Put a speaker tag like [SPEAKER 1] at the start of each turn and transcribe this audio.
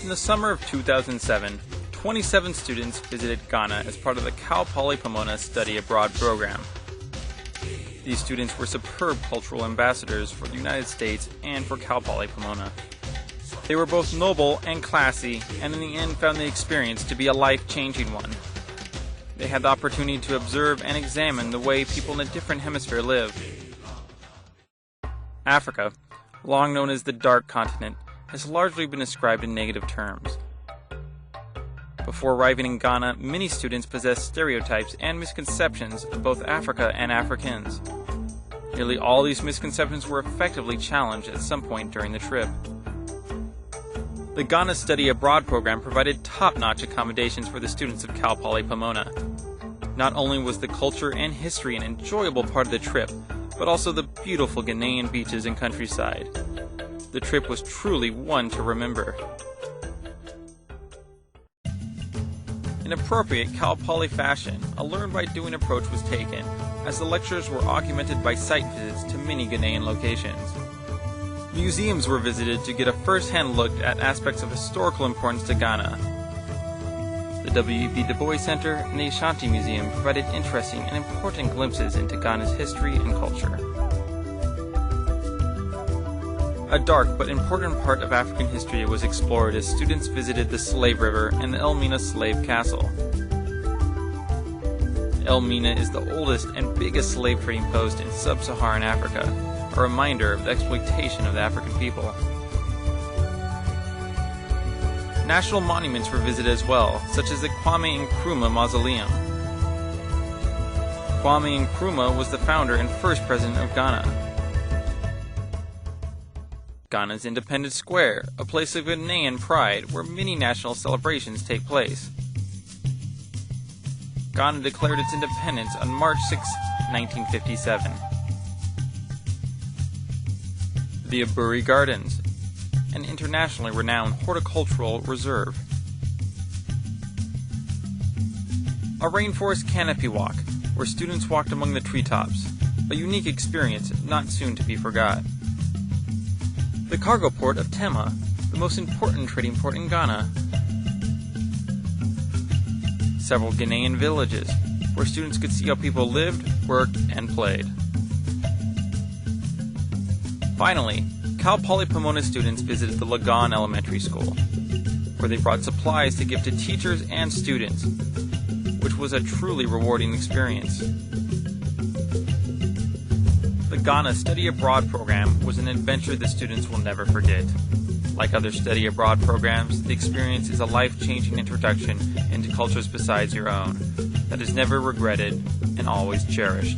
[SPEAKER 1] In the summer of 2007, 27 students visited Ghana as part of the Cal Poly Pomona Study Abroad program. These students were superb cultural ambassadors for the United States and for Cal Poly Pomona. They were both noble and classy, and in the end found the experience to be a life-changing one. They had the opportunity to observe and examine the way people in a different hemisphere live. Africa, long known as the Dark Continent, has largely been described in negative terms. Before arriving in Ghana, many students possessed stereotypes and misconceptions of both Africa and Africans. Nearly all these misconceptions were effectively challenged at some point during the trip. The Ghana Study Abroad program provided top-notch accommodations for the students of Cal Poly Pomona. Not only was the culture and history an enjoyable part of the trip, but also the beautiful Ghanaian beaches and countryside. The trip was truly one to remember. In appropriate Cal Poly fashion, a learn-by-doing approach was taken, as the lectures were augmented by site visits to many Ghanaian locations. Museums were visited to get a first-hand look at aspects of historical importance to Ghana. The W.E.B. Du Bois Center and the Ashanti Museum provided interesting and important glimpses into Ghana's history and culture. A dark but important part of African history was explored as students visited the Slave River and the Elmina Slave Castle. Elmina is the oldest and biggest slave trading post in sub-Saharan Africa, a reminder of the exploitation of the African people. National monuments were visited as well, such as the Kwame Nkrumah Mausoleum. Kwame Nkrumah was the founder and first president of Ghana. Ghana's Independence Square, a place of Ghanaian pride where many national celebrations take place. Ghana declared its independence on March 6, 1957. The Aburi Gardens, an internationally renowned horticultural reserve. A rainforest canopy walk, where students walked among the treetops, a unique experience not soon to be forgot. The cargo port of Tema, the most important trading port in Ghana. Several Ghanaian villages, where students could see how people lived, worked, and played. Finally, Cal Poly Pomona students visited the Lagan Elementary School, where they brought supplies to give to teachers and students, which was a truly rewarding experience. The Ghana Study Abroad program was an adventure the students will never forget. Like other study abroad programs, the experience is a life-changing introduction into cultures besides your own that is never regretted and always cherished.